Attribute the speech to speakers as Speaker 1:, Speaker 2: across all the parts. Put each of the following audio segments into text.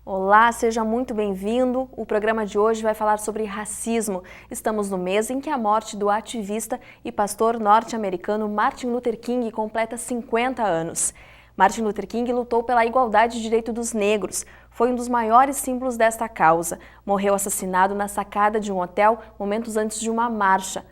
Speaker 1: Olá, seja muito bem-vindo. O programa de hoje vai falar sobre racismo. Estamos no mês em que a morte do ativista e pastor norte-americano Martin Luther King completa 50 anos. Martin Luther King lutou pela igualdade de direito dos negros. Foi um dos maiores símbolos desta causa. Morreu assassinado na sacada de um hotel momentos antes de uma marcha.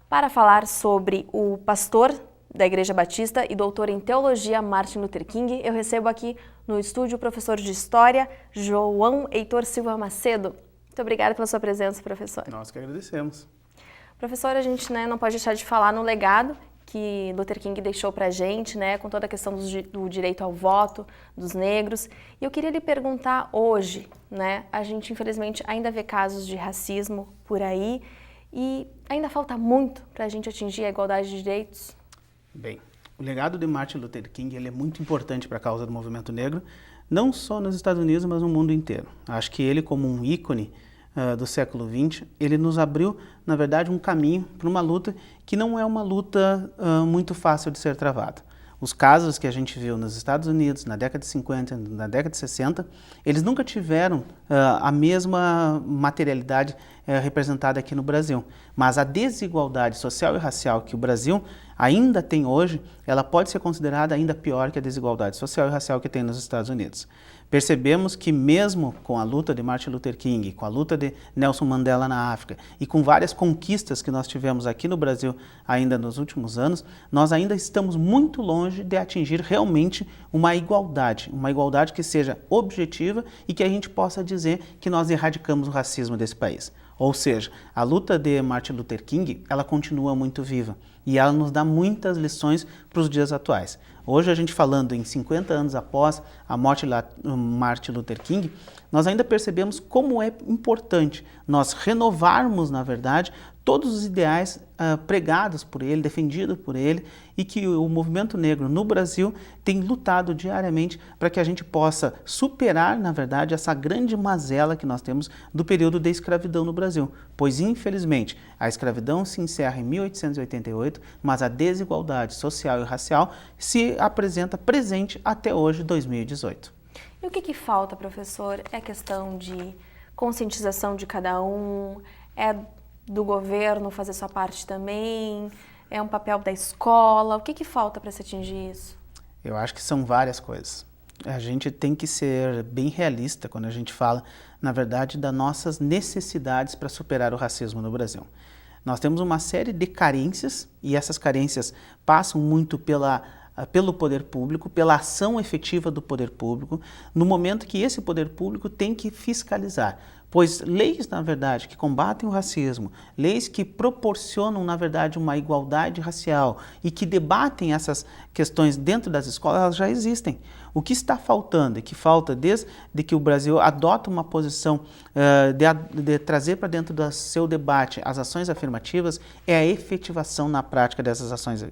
Speaker 1: Para falar sobre o pastor da Igreja Batista e doutor em Teologia Martin Luther King, eu recebo aqui no estúdio o professor de História, João Heitor Silva Macedo. Muito obrigada pela sua presença, professor.
Speaker 2: Nós que agradecemos.
Speaker 1: Professor, a gente não pode deixar de falar no legado que Luther King deixou para a gente, com toda a questão do direito ao voto dos negros. E eu queria lhe perguntar hoje, a gente infelizmente ainda vê casos de racismo por aí e ainda falta muito para a gente atingir a igualdade de direitos?
Speaker 2: Bem, o legado de Martin Luther King ele é muito importante para a causa do movimento negro, não só nos Estados Unidos, mas no mundo inteiro. Acho que ele, como um ícone do século XX, ele nos abriu, na verdade, um caminho para uma luta que não é uma luta muito fácil de ser travada. Os casos que a gente viu nos Estados Unidos na década de 50, na década de 60, eles nunca tiveram a mesma materialidade representada aqui no Brasil. Mas a desigualdade social e racial que o Brasil ainda tem hoje, ela pode ser considerada ainda pior que a desigualdade social e racial que tem nos Estados Unidos. Percebemos que mesmo com a luta de Martin Luther King, com a luta de Nelson Mandela na África e com várias conquistas que nós tivemos aqui no Brasil ainda nos últimos anos, nós ainda estamos muito longe de atingir realmente uma igualdade que seja objetiva e que a gente possa dizer que nós erradicamos o racismo desse país. Ou seja, a luta de Martin Luther King, ela continua muito viva e ela nos dá muitas lições para os dias atuais. Hoje a gente falando em 50 anos após a morte de Martin Luther King, nós ainda percebemos como é importante nós renovarmos, na verdade, todos os ideais pregados por ele, defendidos por ele, e que o movimento negro no Brasil tem lutado diariamente para que a gente possa superar, na verdade, essa grande mazela que nós temos do período da escravidão no Brasil. Pois, infelizmente, a escravidão se encerra em 1888, mas a desigualdade social e racial se apresenta presente até hoje, 2018.
Speaker 1: E o que falta, professor? É questão de conscientização de cada um? É do governo fazer sua parte também? É um papel da escola? O que falta para se atingir isso?
Speaker 2: Eu acho que são várias coisas. A gente tem que ser bem realista quando a gente fala, na verdade, das nossas necessidades para superar o racismo no Brasil. Nós temos uma série de carências e essas carências passam muito pelo poder público, pela ação efetiva do poder público, no momento que esse poder público tem que fiscalizar. Pois leis, na verdade, que combatem o racismo, leis que proporcionam, na verdade, uma igualdade racial e que debatem essas questões dentro das escolas, elas já existem. O que está faltando e que falta desde que o Brasil adota uma posição de trazer para dentro do seu debate as ações afirmativas é a efetivação na prática dessas ações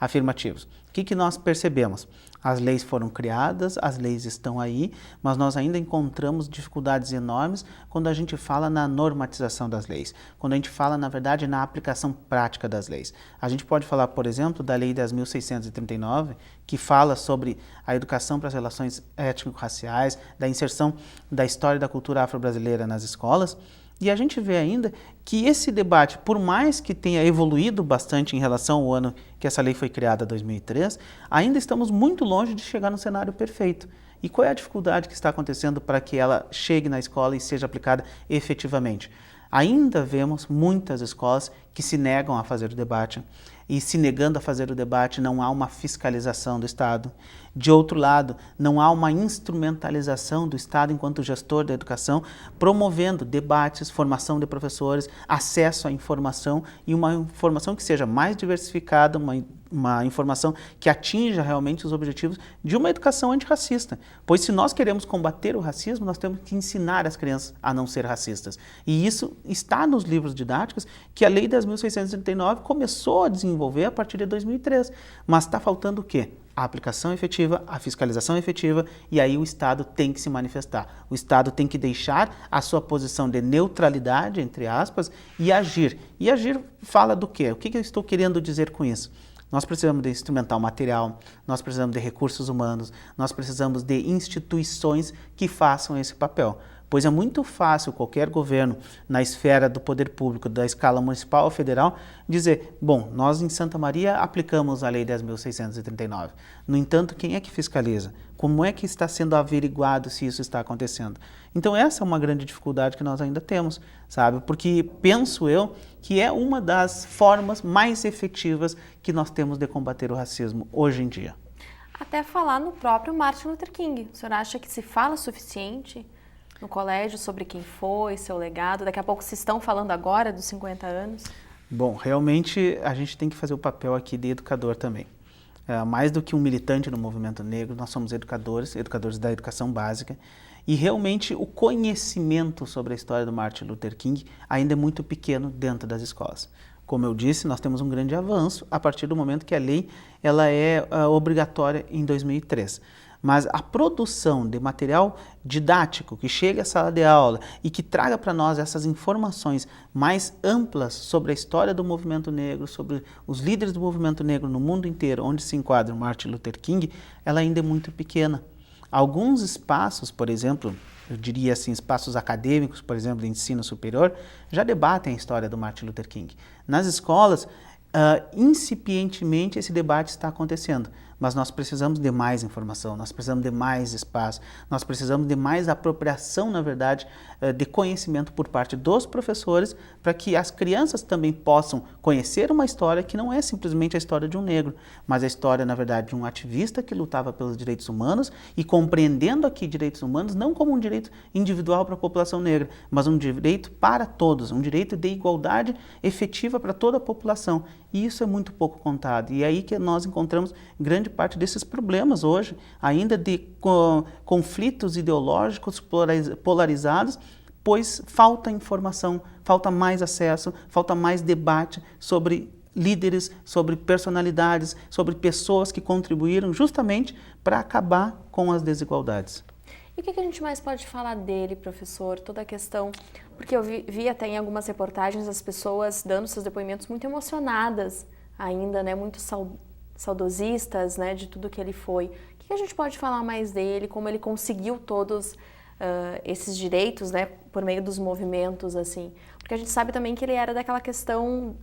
Speaker 2: afirmativas. O que nós percebemos? As leis foram criadas, as leis estão aí, mas nós ainda encontramos dificuldades enormes quando a gente fala na normatização das leis, quando a gente fala, na verdade, na aplicação prática das leis. A gente pode falar, por exemplo, da Lei 10.639, que fala sobre a educação para as relações étnico-raciais, da inserção da história e da cultura afro-brasileira nas escolas. E a gente vê ainda que esse debate, por mais que tenha evoluído bastante em relação ao ano que essa lei foi criada, 2003, ainda estamos muito longe de chegar no cenário perfeito. E qual é a dificuldade que está acontecendo para que ela chegue na escola e seja aplicada efetivamente? Ainda vemos muitas escolas que se negam a fazer o debate, e se negando a fazer o debate não há uma fiscalização do Estado. De outro lado, não há uma instrumentalização do Estado enquanto gestor da educação, promovendo debates, formação de professores, acesso à informação e uma informação que seja mais diversificada, uma informação que atinja realmente os objetivos de uma educação antirracista. Pois se nós queremos combater o racismo, nós temos que ensinar as crianças a não ser racistas. E isso está nos livros didáticos que a Lei 10.639 começou a desenvolver a partir de 2003. Mas está faltando o quê? A aplicação efetiva, a fiscalização efetiva, e aí o Estado tem que se manifestar. O Estado tem que deixar a sua posição de neutralidade, entre aspas, e agir. E agir fala do quê? O que eu estou querendo dizer com isso? Nós precisamos de instrumental material, nós precisamos de recursos humanos, nós precisamos de instituições que façam esse papel. Pois é muito fácil qualquer governo na esfera do poder público, da escala municipal ou federal, dizer, bom, nós em Santa Maria aplicamos a Lei 10.639. No entanto, quem é que fiscaliza? Como é que está sendo averiguado se isso está acontecendo? Então essa é uma grande dificuldade que nós ainda temos, sabe? Porque penso eu que é uma das formas mais efetivas que nós temos de combater o racismo hoje em dia.
Speaker 1: Até falar no próprio Martin Luther King. O senhor acha que se fala o suficiente no colégio sobre quem foi, seu legado? Daqui a pouco se estão falando agora dos 50 anos?
Speaker 2: Bom, realmente a gente tem que fazer o papel aqui de educador também. Mais do que um militante no movimento negro, nós somos educadores da educação básica, e realmente o conhecimento sobre a história do Martin Luther King ainda é muito pequeno dentro das escolas. Como eu disse, nós temos um grande avanço a partir do momento que a lei ela é obrigatória em 2003. Mas a produção de material didático que chegue à sala de aula e que traga para nós essas informações mais amplas sobre a história do movimento negro, sobre os líderes do movimento negro no mundo inteiro, onde se enquadra o Martin Luther King, ela ainda é muito pequena. Alguns espaços, por exemplo, eu diria assim, espaços acadêmicos, por exemplo, de ensino superior, já debatem a história do Martin Luther King. Nas escolas, incipientemente esse debate está acontecendo, mas nós precisamos de mais informação, nós precisamos de mais espaço, nós precisamos de mais apropriação, na verdade, de conhecimento por parte dos professores, para que as crianças também possam conhecer uma história que não é simplesmente a história de um negro, mas a história, na verdade, de um ativista que lutava pelos direitos humanos e compreendendo aqui direitos humanos não como um direito individual para a população negra, mas um direito para todos, um direito de igualdade efetiva para toda a população. E isso é muito pouco contado. E é aí que nós encontramos grande parte desses problemas hoje, ainda de conflitos ideológicos polarizados, pois falta informação, falta mais acesso, falta mais debate sobre líderes, sobre personalidades, sobre pessoas que contribuíram justamente para acabar com as desigualdades.
Speaker 1: E o que a gente mais pode falar dele, professor? Toda a questão, porque eu vi até em algumas reportagens as pessoas dando seus depoimentos muito emocionadas ainda, né? Muito saudosistas, né? De tudo que ele foi. O que a gente pode falar mais dele? Como ele conseguiu todos esses direitos, né? Por meio dos movimentos, assim. Porque a gente sabe também que ele era daquela questão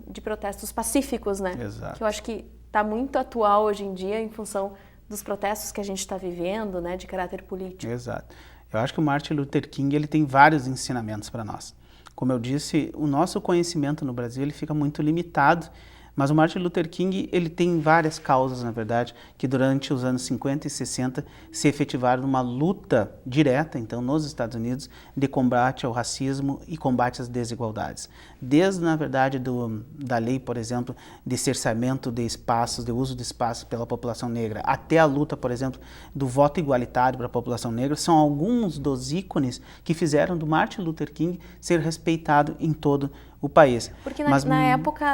Speaker 1: de protestos pacíficos, né?
Speaker 2: Exato.
Speaker 1: Que eu acho que está muito atual hoje em dia em função dos protestos que a gente está vivendo, né, de caráter político.
Speaker 2: Exato. Eu acho que o Martin Luther King ele tem vários ensinamentos para nós. Como eu disse, o nosso conhecimento no Brasil ele fica muito limitado, mas o Martin Luther King ele tem várias causas, na verdade, que durante os anos 50 e 60 se efetivaram numa luta direta, então, nos Estados Unidos, de combate ao racismo e combate às desigualdades. Desde, na verdade, da lei, por exemplo, de cerceamento de espaços, de uso de espaços pela população negra, até a luta, por exemplo, do voto igualitário para a população negra, são alguns dos ícones que fizeram do Martin Luther King ser respeitado em todo o país.
Speaker 1: Porque na época,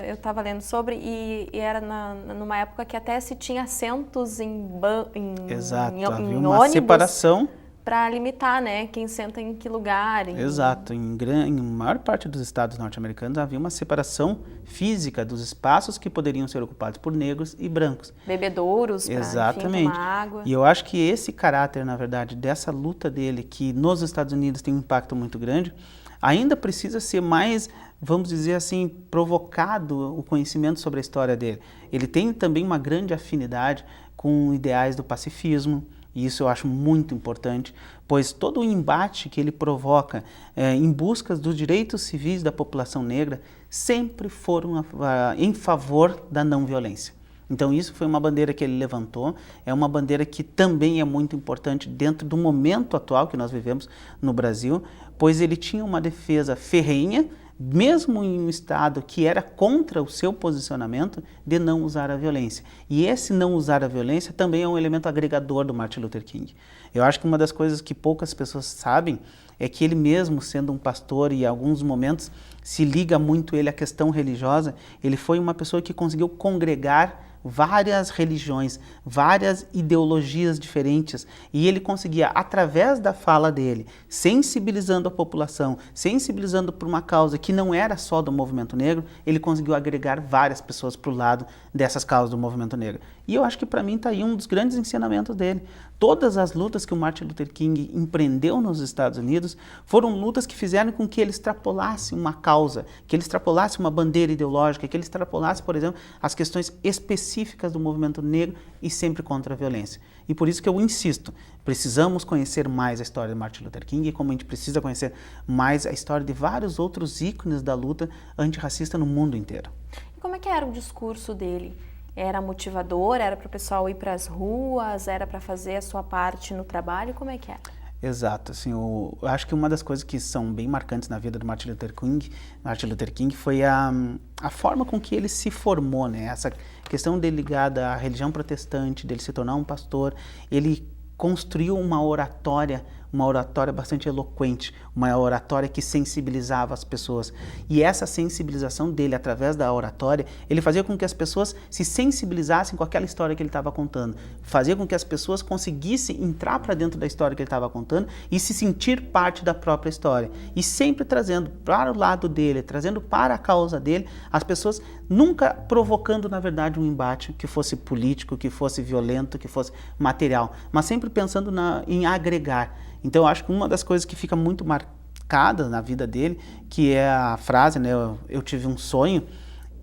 Speaker 1: eu estava lendo sobre, e era numa época que até se tinha assentos
Speaker 2: Exato,
Speaker 1: em
Speaker 2: havia uma
Speaker 1: ônibus
Speaker 2: separação
Speaker 1: para limitar, né, quem senta em que lugar.
Speaker 2: Exato, em maior parte dos estados norte-americanos havia uma separação física dos espaços que poderiam ser ocupados por negros e brancos.
Speaker 1: Bebedouros para tomar água.
Speaker 2: E eu acho que esse caráter, na verdade, dessa luta dele, que nos Estados Unidos tem um impacto muito grande, ainda precisa ser mais, vamos dizer assim, provocado o conhecimento sobre a história dele. Ele tem também uma grande afinidade com ideais do pacifismo, e isso eu acho muito importante, pois todo o embate que ele provoca em busca dos direitos civis da população negra sempre foram em favor da não violência. Então isso foi uma bandeira que ele levantou, é uma bandeira que também é muito importante dentro do momento atual que nós vivemos no Brasil, pois ele tinha uma defesa ferrenha, mesmo em um estado que era contra o seu posicionamento de não usar a violência. E esse não usar a violência também é um elemento agregador do Martin Luther King. Eu acho que uma das coisas que poucas pessoas sabem é que ele mesmo, sendo um pastor e em alguns momentos se liga muito ele à questão religiosa, ele foi uma pessoa que conseguiu congregar várias religiões, várias ideologias diferentes, e ele conseguia, através da fala dele, sensibilizando a população, sensibilizando por uma causa que não era só do movimento negro, ele conseguiu agregar várias pessoas para o lado dessas causas do movimento negro. E eu acho que para mim está aí um dos grandes ensinamentos dele. Todas as lutas que o Martin Luther King empreendeu nos Estados Unidos foram lutas que fizeram com que ele extrapolasse uma causa, que ele extrapolasse uma bandeira ideológica, que ele extrapolasse, por exemplo, as questões específicas do movimento negro e sempre contra a violência. E por isso que eu insisto, precisamos conhecer mais a história de Martin Luther King, como a gente precisa conhecer mais a história de vários outros ícones da luta antirracista no mundo inteiro.
Speaker 1: E como é que era o discurso dele? Era motivador? Era para o pessoal ir para as ruas? Era para fazer a sua parte no trabalho? Como é que era?
Speaker 2: Exato, assim, eu acho que uma das coisas que são bem marcantes na vida do Martin Luther King foi a forma com que ele se formou, né? Essa questão dele ligada à religião protestante, dele se tornar um pastor, ele construiu uma oratória bastante eloquente, uma oratória que sensibilizava as pessoas. E essa sensibilização dele, através da oratória, ele fazia com que as pessoas se sensibilizassem com aquela história que ele estava contando. Fazia com que as pessoas conseguissem entrar para dentro da história que ele estava contando e se sentir parte da própria história. E sempre trazendo para o lado dele, trazendo para a causa dele, as pessoas nunca provocando, na verdade, um embate que fosse político, que fosse violento, que fosse material, mas sempre pensando em agregar. Então, eu acho que uma das coisas que fica muito marcada na vida dele, que é a frase, né, eu tive um sonho,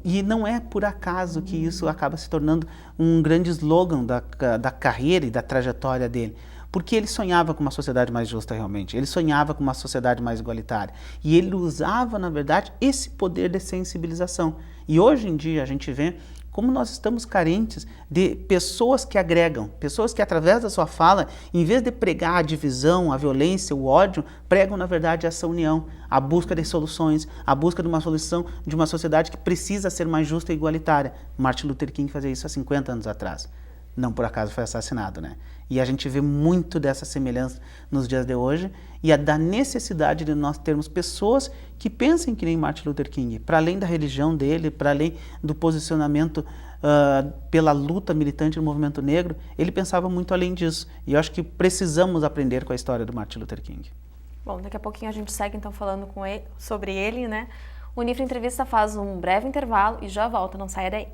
Speaker 2: e não é por acaso que isso acaba se tornando um grande slogan da carreira e da trajetória dele. Porque ele sonhava com uma sociedade mais justa realmente, ele sonhava com uma sociedade mais igualitária. E ele usava, na verdade, esse poder de sensibilização. E hoje em dia a gente vê como nós estamos carentes de pessoas que agregam, pessoas que através da sua fala, em vez de pregar a divisão, a violência, o ódio, pregam na verdade essa união, a busca de soluções, a busca de uma solução de uma sociedade que precisa ser mais justa e igualitária. Martin Luther King fazia isso há 50 anos atrás. Não por acaso foi assassinado, né? E a gente vê muito dessa semelhança nos dias de hoje e da necessidade de nós termos pessoas que pensem que nem Martin Luther King, para além da religião dele, para além do posicionamento pela luta militante no movimento negro, ele pensava muito além disso. E eu acho que precisamos aprender com a história do Martin Luther King.
Speaker 1: Bom, daqui a pouquinho a gente segue então falando sobre ele, né? O Unifre Entrevista faz um breve intervalo e já volta, não saia daí.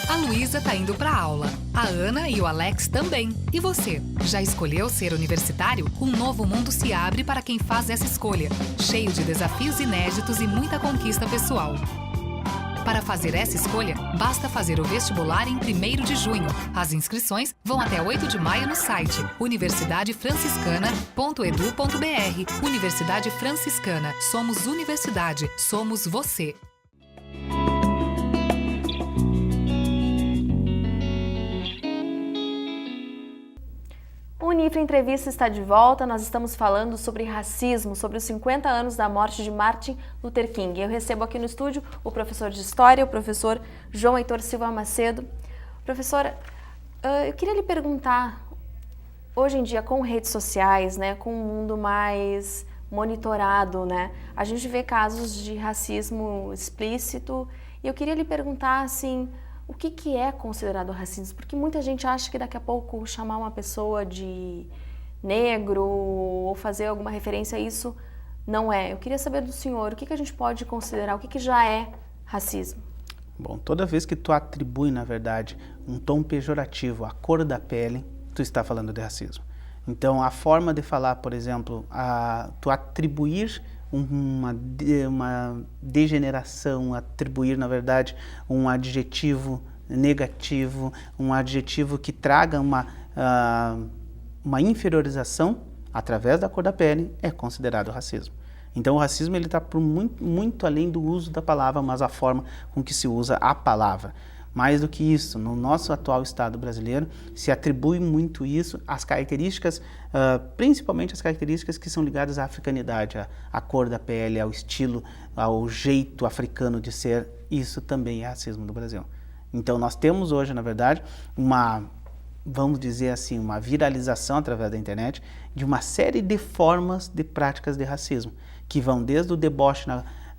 Speaker 3: A Luísa tá indo pra aula, a Ana e o Alex também. E você, já escolheu ser universitário? Um novo mundo se abre para quem faz essa escolha, cheio de desafios inéditos e muita conquista pessoal. Para fazer essa escolha, basta fazer o vestibular em 1º de junho. As inscrições vão até 8 de maio no site universidadefranciscana.edu.br. Universidade Franciscana. Somos universidade. Somos você.
Speaker 1: O Unifre Entrevista está de volta, nós estamos falando sobre racismo, sobre os 50 anos da morte de Martin Luther King. Eu recebo aqui no estúdio o professor de História, o professor João Heitor Silva Macedo. Professora, eu queria lhe perguntar, hoje em dia com redes sociais, né, com um mundo mais monitorado, né, a gente vê casos de racismo explícito e eu queria lhe perguntar, assim, o que é considerado racismo? Porque muita gente acha que daqui a pouco chamar uma pessoa de negro ou fazer alguma referência a isso não é. Eu queria saber do senhor, o que a gente pode considerar, o que já é racismo?
Speaker 2: Bom, toda vez que tu atribui, na verdade, um tom pejorativo à cor da pele, tu está falando de racismo. Então, a forma de falar, por exemplo, tu atribuir uma degeneração, atribuir, na verdade, um adjetivo negativo, um adjetivo que traga uma inferiorização através da cor da pele, é considerado racismo. Então, o racismo ele está muito além do uso da palavra, mas a forma com que se usa a palavra. Mais do que isso, no nosso atual Estado brasileiro, se atribui muito isso às características, principalmente as características que são ligadas à africanidade, à cor da pele, ao estilo, ao jeito africano de ser. Isso também é racismo do Brasil. Então, nós temos hoje, na verdade, uma vamos dizer assim, uma viralização através da internet de uma série de formas de práticas de racismo, que vão desde o deboche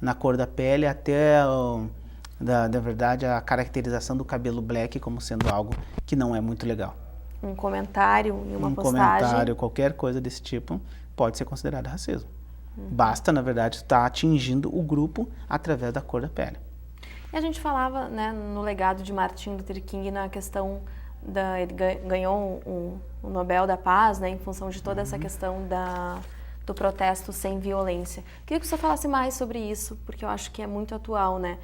Speaker 2: na cor da pele até, na verdade, a caracterização do cabelo black como sendo algo que não é muito legal.
Speaker 1: Um comentário em uma postagem.
Speaker 2: Um comentário, qualquer coisa desse tipo, pode ser considerado racismo. Basta, na verdade, estar atingindo o grupo através da cor da pele.
Speaker 1: E a gente falava, né, no legado de Martin Luther King na questão ele ganhou o Nobel da Paz, né, em função de toda essa questão do protesto sem violência. Queria que você falasse mais sobre isso, porque eu acho que é muito atual, né?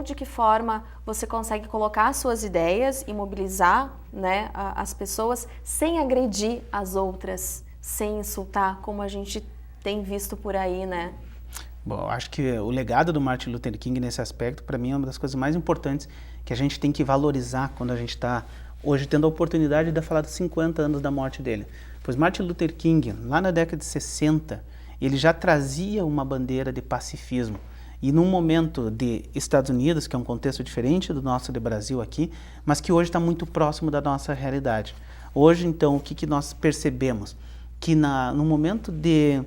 Speaker 1: De que forma você consegue colocar as suas ideias e mobilizar, né, as pessoas sem agredir as outras, sem insultar, como a gente tem visto por aí, né?
Speaker 2: Bom, eu acho que o legado do Martin Luther King nesse aspecto, para mim, é uma das coisas mais importantes que a gente tem que valorizar quando a gente está hoje tendo a oportunidade de falar dos 50 anos da morte dele. Pois Martin Luther King, lá na década de 60, ele já trazia uma bandeira de pacifismo. E num momento de Estados Unidos, que é um contexto diferente do nosso de Brasil aqui, mas que hoje está muito próximo da nossa realidade. Hoje, então, o que nós percebemos? Que no momento de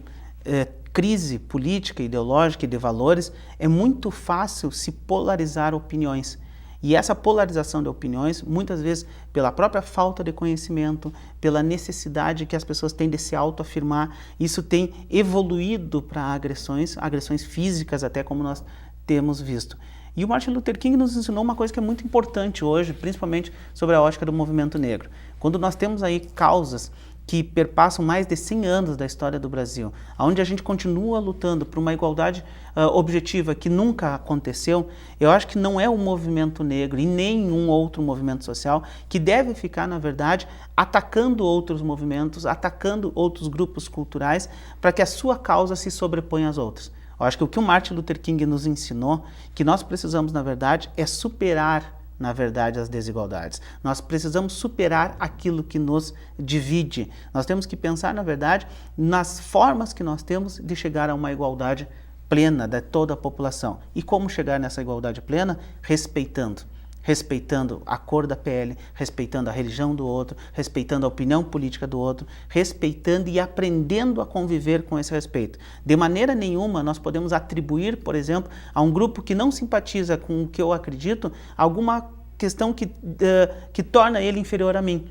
Speaker 2: crise política, ideológica e de valores, é muito fácil se polarizar opiniões. E essa polarização de opiniões, muitas vezes pela própria falta de conhecimento, pela necessidade que as pessoas têm de se autoafirmar, isso tem evoluído para agressões físicas até, como nós temos visto. E o Martin Luther King nos ensinou uma coisa que é muito importante hoje, principalmente sobre a ótica do movimento negro. Quando nós temos aí causas que perpassam mais de 100 anos da história do Brasil, onde a gente continua lutando por uma igualdade objetiva que nunca aconteceu, eu acho que não é o movimento negro e nenhum outro movimento social que deve ficar, na verdade, atacando outros movimentos, atacando outros grupos culturais para que a sua causa se sobreponha às outras. Eu acho que o que o Martin Luther King nos ensinou, que nós precisamos, na verdade, é superar na verdade, as desigualdades. Nós precisamos superar aquilo que nos divide. Nós temos que pensar, na verdade, nas formas que nós temos de chegar a uma igualdade plena de toda a população. E como chegar nessa igualdade plena? Respeitando a cor da pele, respeitando a religião do outro, respeitando a opinião política do outro, respeitando e aprendendo a conviver com esse respeito. De maneira nenhuma nós podemos atribuir, por exemplo, a um grupo que não simpatiza com o que eu acredito, alguma questão que torna ele inferior a mim.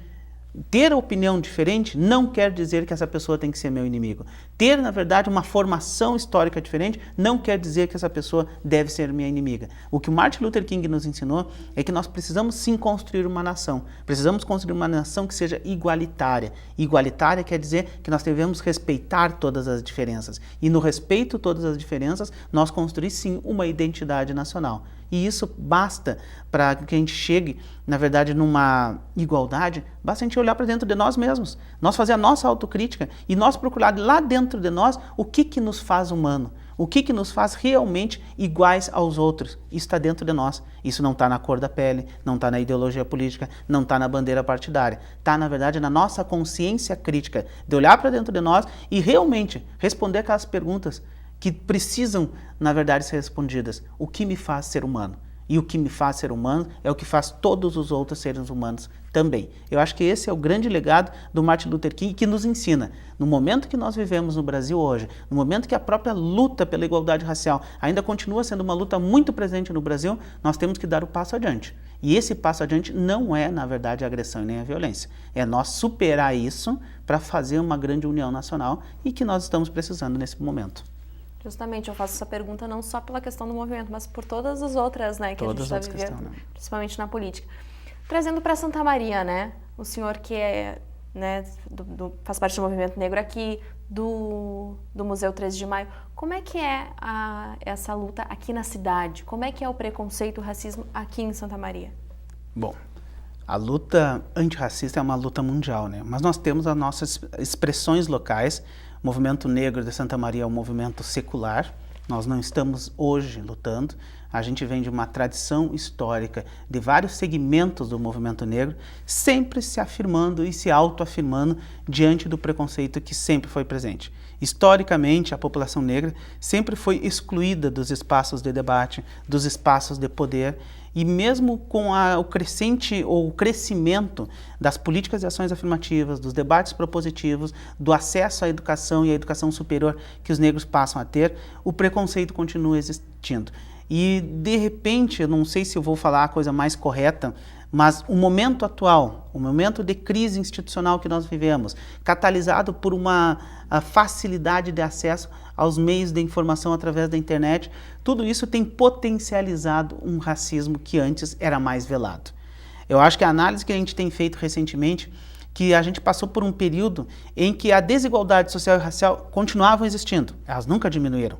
Speaker 2: Ter opinião diferente não quer dizer que essa pessoa tem que ser meu inimigo. Ter, na verdade, uma formação histórica diferente não quer dizer que essa pessoa deve ser minha inimiga. O que o Martin Luther King nos ensinou é que nós precisamos sim construir uma nação. Precisamos construir uma nação que seja igualitária. Igualitária quer dizer que nós devemos respeitar todas as diferenças. E no respeito a todas as diferenças, nós construir sim uma identidade nacional. E isso basta para que a gente chegue, na verdade, numa igualdade, basta a gente olhar para dentro de nós mesmos, nós fazer a nossa autocrítica e nós procurar lá dentro de nós o que nos faz humano, o que nos faz realmente iguais aos outros. Isso está dentro de nós, isso não está na cor da pele, não está na ideologia política, não está na bandeira partidária, está, na verdade, na nossa consciência crítica, de olhar para dentro de nós e realmente responder aquelas perguntas que precisam, na verdade, ser respondidas. O que me faz ser humano? E o que me faz ser humano é o que faz todos os outros seres humanos também. Eu acho que esse é o grande legado do Martin Luther King, que nos ensina, no momento que nós vivemos no Brasil hoje, no momento que a própria luta pela igualdade racial ainda continua sendo uma luta muito presente no Brasil, nós temos que dar o passo adiante. E esse passo adiante não é, na verdade, a agressão e nem a violência. É nós superar isso para fazer uma grande união nacional e que nós estamos precisando nesse momento.
Speaker 1: Justamente, eu faço essa pergunta não só pela questão do movimento, mas por todas as outras, né, que
Speaker 2: todas
Speaker 1: a gente está vivendo, principalmente na política. Trazendo para Santa Maria, né, o senhor que é, né, faz parte do movimento negro aqui, do Museu 13 de Maio, como é que é essa luta aqui na cidade? Como é que é o preconceito, o racismo aqui em Santa Maria?
Speaker 2: Bom, a luta antirracista é uma luta mundial, né, mas nós temos as nossas expressões locais. O movimento negro de Santa Maria é um movimento secular, nós não estamos hoje lutando. A gente vem de uma tradição histórica de vários segmentos do movimento negro, sempre se afirmando e se autoafirmando diante do preconceito que sempre foi presente. Historicamente, a população negra sempre foi excluída dos espaços de debate, dos espaços de poder, e mesmo com o crescimento das políticas e ações afirmativas, dos debates propositivos, do acesso à educação e à educação superior que os negros passam a ter, o preconceito continua existindo. E, de repente, eu não sei se eu vou falar a coisa mais correta, mas o momento atual, o momento de crise institucional que nós vivemos, catalisado por uma facilidade de acesso aos meios de informação através da internet, tudo isso tem potencializado um racismo que antes era mais velado. Eu acho que a análise que a gente tem feito recentemente, que a gente passou por um período em que a desigualdade social e racial continuavam existindo, elas nunca diminuíram.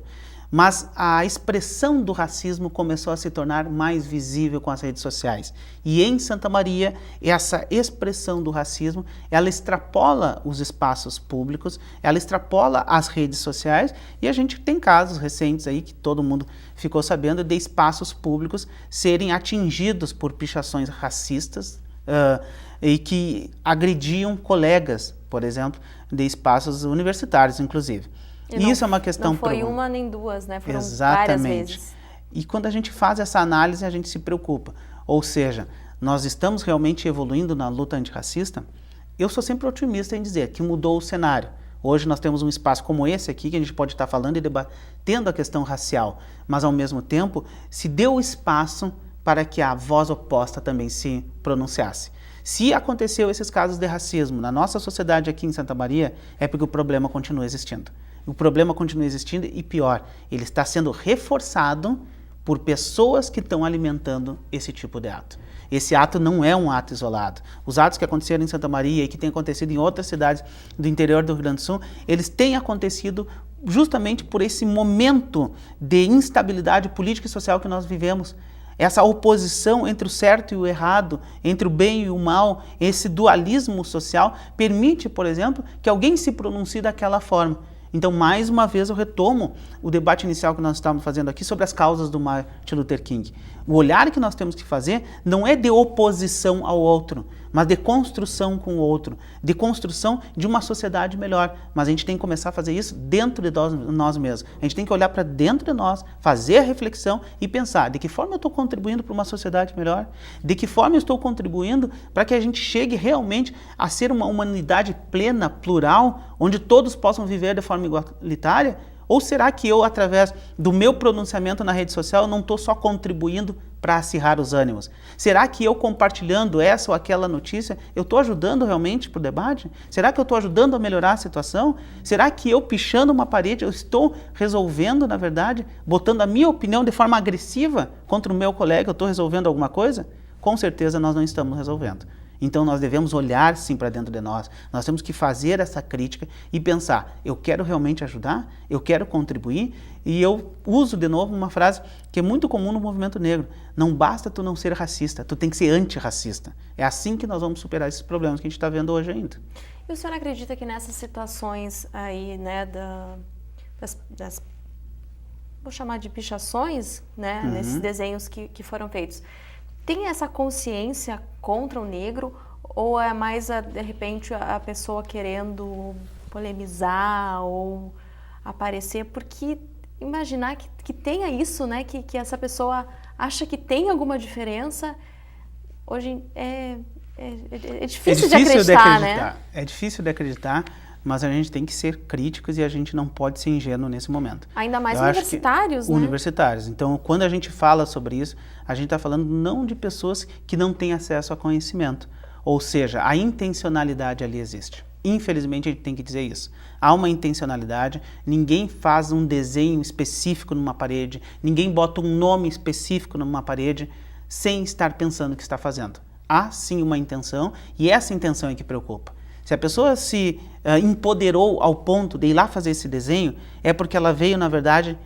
Speaker 2: Mas a expressão do racismo começou a se tornar mais visível com as redes sociais. E em Santa Maria, essa expressão do racismo, ela extrapola os espaços públicos, ela extrapola as redes sociais, e a gente tem casos recentes aí que todo mundo ficou sabendo de espaços públicos serem atingidos por pichações racistas e que agrediam colegas, por exemplo, de espaços universitários, inclusive. E isso é uma questão...
Speaker 1: Não foi uma nem duas, né? Foram
Speaker 2: Exatamente.
Speaker 1: Várias vezes.
Speaker 2: E quando a gente faz essa análise, a gente se preocupa. Ou seja, nós estamos realmente evoluindo na luta antirracista? Eu sou sempre otimista em dizer que mudou o cenário. Hoje nós temos um espaço como esse aqui, que a gente pode estar falando e debatendo a questão racial, mas ao mesmo tempo se deu espaço para que a voz oposta também se pronunciasse. Se aconteceu esses casos de racismo na nossa sociedade aqui em Santa Maria, é porque o problema continua existindo. O problema continua existindo e pior, ele está sendo reforçado por pessoas que estão alimentando esse tipo de ato. Esse ato não é um ato isolado. Os atos que aconteceram em Santa Maria e que têm acontecido em outras cidades do interior do Rio Grande do Sul, eles têm acontecido justamente por esse momento de instabilidade política e social que nós vivemos. Essa oposição entre o certo e o errado, entre o bem e o mal, esse dualismo social permite, por exemplo, que alguém se pronuncie daquela forma. Então, mais uma vez, eu retomo o debate inicial que nós estávamos fazendo aqui sobre as causas do Martin Luther King. O olhar que nós temos que fazer não é de oposição ao outro, mas de construção com o outro, de construção de uma sociedade melhor. Mas a gente tem que começar a fazer isso dentro de nós mesmos. A gente tem que olhar para dentro de nós, fazer a reflexão e pensar de que forma eu estou contribuindo para uma sociedade melhor, de que forma eu estou contribuindo para que a gente chegue realmente a ser uma humanidade plena, plural, onde todos possam viver de forma igualitária. Ou será que eu, através do meu pronunciamento na rede social, não estou só contribuindo para acirrar os ânimos? Será que eu, compartilhando essa ou aquela notícia, eu estou ajudando realmente para o debate? Será que eu estou ajudando a melhorar a situação? Será que eu, pichando uma parede, eu estou resolvendo, na verdade, botando a minha opinião de forma agressiva contra o meu colega, eu estou resolvendo alguma coisa? Com certeza nós não estamos resolvendo. Então nós devemos olhar sim para dentro de nós, nós temos que fazer essa crítica e pensar, eu quero realmente ajudar, eu quero contribuir, e eu uso de novo uma frase que é muito comum no movimento negro, não basta tu não ser racista, tu tem que ser antirracista. É assim que nós vamos superar esses problemas que a gente está vendo hoje ainda.
Speaker 1: E o senhor acredita que nessas situações aí, né, vou chamar de pichações, né, nesses desenhos que foram feitos, tem essa consciência contra o negro ou é mais, de repente, a pessoa querendo polemizar ou aparecer? Porque imaginar que tenha isso, né, que essa pessoa acha que tem alguma diferença, hoje é difícil de acreditar, né?
Speaker 2: É difícil de acreditar, mas a gente tem que ser críticos e a gente não pode ser ingênuo nesse momento.
Speaker 1: Ainda mais universitários, né?
Speaker 2: Universitários. Então, quando a gente fala sobre isso, a gente está falando não de pessoas que não têm acesso a conhecimento. Ou seja, a intencionalidade ali existe. Infelizmente, a gente tem que dizer isso. Há uma intencionalidade, ninguém faz um desenho específico numa parede, ninguém bota um nome específico numa parede sem estar pensando o que está fazendo. Há sim uma intenção e essa intenção é que preocupa. Se a pessoa se empoderou ao ponto de ir lá fazer esse desenho, é porque ela veio, na verdade,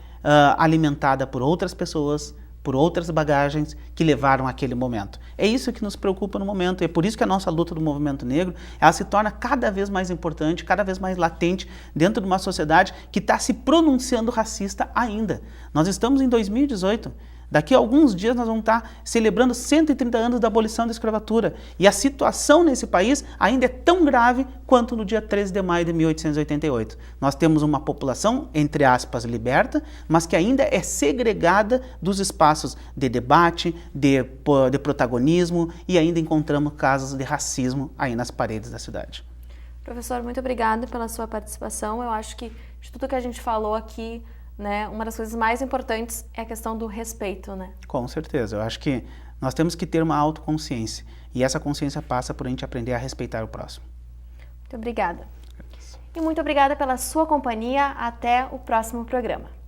Speaker 2: alimentada por outras pessoas, por outras bagagens que levaram àquele momento. É isso que nos preocupa no momento, e é por isso que a nossa luta do movimento negro, ela se torna cada vez mais importante, cada vez mais latente dentro de uma sociedade que está se pronunciando racista ainda. Nós estamos em 2018, Daqui a alguns dias nós vamos estar celebrando 130 anos da abolição da escravatura. E a situação nesse país ainda é tão grave quanto no dia 13 de maio de 1888. Nós temos uma população, entre aspas, liberta, mas que ainda é segregada dos espaços de debate, de protagonismo, e ainda encontramos casos de racismo aí nas paredes da cidade.
Speaker 1: Professor, muito obrigada pela sua participação. Eu acho que de tudo que a gente falou aqui, né, uma das coisas mais importantes é a questão do respeito, né?
Speaker 2: Com certeza. Eu acho que nós temos que ter uma autoconsciência. E essa consciência passa por a gente aprender a respeitar o próximo.
Speaker 1: Muito obrigada. E muito obrigada pela sua companhia. Até o próximo programa.